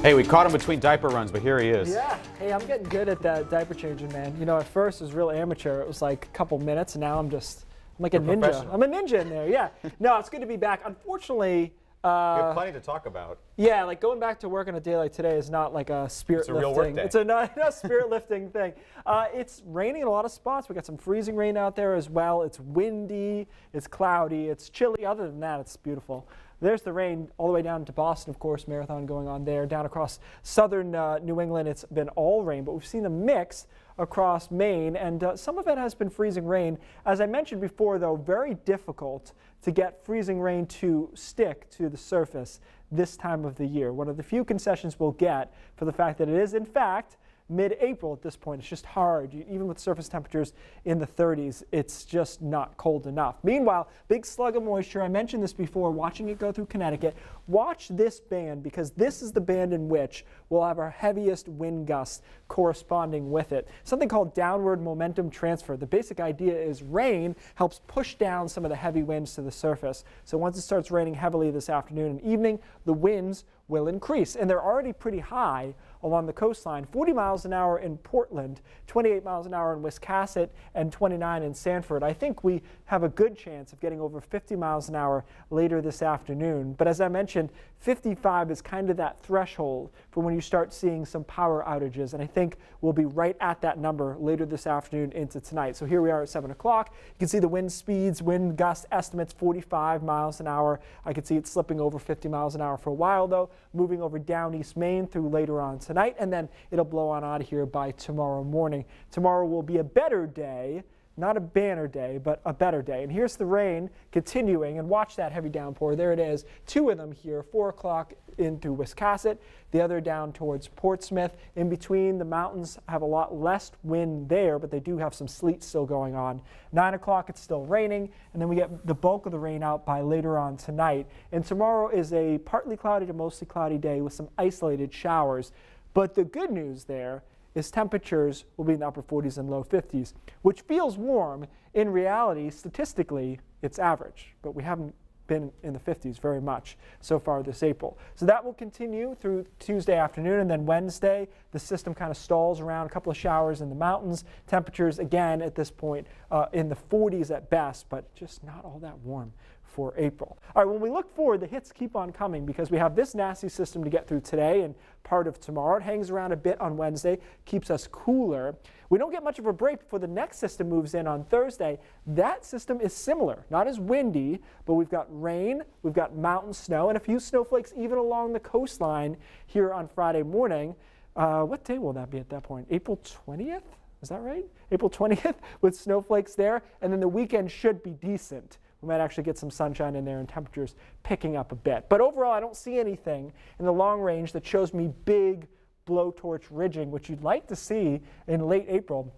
Hey, we caught him between diaper runs, but here he is. Yeah. Hey, I'm getting good at that diaper changing, man. You know, at first it was real amateur. It was like a couple minutes, and now I'm like a ninja. I'm a ninja in there, yeah. No, it's good to be back. Unfortunately, we have plenty to talk about. Yeah, like going back to work on a day like today is not like a spirit lifting. It's a real work day. It's not a spirit lifting thing. It's raining in a lot of spots. We got some freezing rain out there as well. It's windy, it's cloudy, it's chilly. Other than that, it's beautiful. There's the rain all the way down to Boston, of course, marathon going on there. Down across southern New England, it's been all rain, but we've seen a mix across Maine, and some of it has been freezing rain. As I mentioned before, though, very difficult to get freezing rain to stick to the surface this time of the year. One of the few concessions we'll get for the fact that it is, in fact, mid-April at this point. It's just hard. Even with surface temperatures in the 30s, it's just not cold enough. Meanwhile, big slug of moisture. I mentioned this before, watching it go through Connecticut. Watch this band, because this is the band in which we'll have our heaviest wind gusts corresponding with it. Something called downward momentum transfer. The basic idea is rain helps push down some of the heavy winds to the surface. So once it starts raining heavily this afternoon and evening, the winds will increase, and they're already pretty high along the coastline. 40 miles an hour in Portland, 28 miles an hour in Wiscasset, and 29 in Sanford. I think we have a good chance of getting over 50 miles an hour later this afternoon. But as I mentioned, 55 is kind of that threshold for when you start seeing some power outages, and I think we'll be right at that number later this afternoon into tonight. So here we are at 7 o'clock. You can see the wind speeds, wind gust estimates 45 miles an hour. I can see it slipping over 50 miles an hour for a while, though, moving over down East Maine through later on tonight, and then it'll blow on out of here by tomorrow morning. Tomorrow will be a better day. Not a banner day, but a better day. And here's the rain continuing, and watch that heavy downpour. There it is. Two of them here, 4 o'clock into Wiscasset, the other down towards Portsmouth. In between, the mountains have a lot less wind there, but they do have some sleet still going on. 9 o'clock, it's still raining, and then we get the bulk of the rain out by later on tonight. And tomorrow is a partly cloudy to mostly cloudy day with some isolated showers. But the good news there is temperatures will be in the upper 40s and low 50s, which feels warm. In reality, statistically, it's average, but we haven't been in the 50s very much so far this April. So that will continue through Tuesday afternoon, and then Wednesday, the system kind of stalls around, a couple of showers in the mountains. Temperatures, again, at this point, in the 40s at best, but just not all that warm for April. All right, when we look forward, the hits keep on coming because we have this nasty system to get through today and part of tomorrow. It hangs around a bit on Wednesday, keeps us cooler. We don't get much of a break before the next system moves in on Thursday. That system is similar, not as windy, but we've got rain, we've got mountain snow, and a few snowflakes even along the coastline here on Friday morning. What day will that be at that point? April 20th? Is that right? April 20th with snowflakes there, and then the weekend should be decent. We might actually get some sunshine in there and temperatures picking up a bit. But overall, I don't see anything in the long range that shows me big blowtorch ridging, which you'd like to see in late April.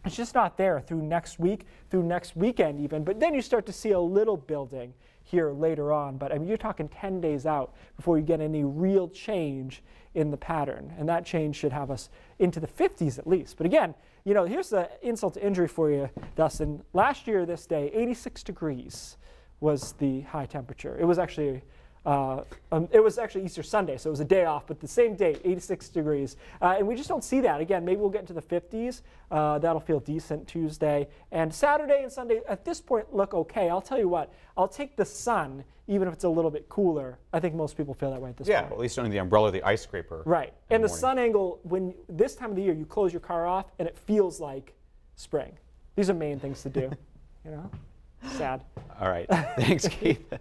It's just not there through next week, through next weekend even. But then you start to see a little building here later on. But I mean, you're talking 10 days out before you get any real change in the pattern. And that change should have us into the 50s at least. But again, you know, here's the insult to injury for you, Dustin. Last year this day, 86 degrees was the high temperature. It was actually Easter Sunday, so it was a day off, but the same day, 86 degrees. And we just don't see that. Again, maybe we'll get into the 50s. That'll feel decent Tuesday. And Saturday and Sunday, at this point, look okay. I'll tell you what, I'll take the sun, even if it's a little bit cooler. I think most people feel that way at this point. Yeah, well, at least under the umbrella of the ice scraper. Right. And the sun angle, when this time of the year, you close your car off, and it feels like spring. These are Maine things to do, you know? Sad. All right. Thanks, Keith.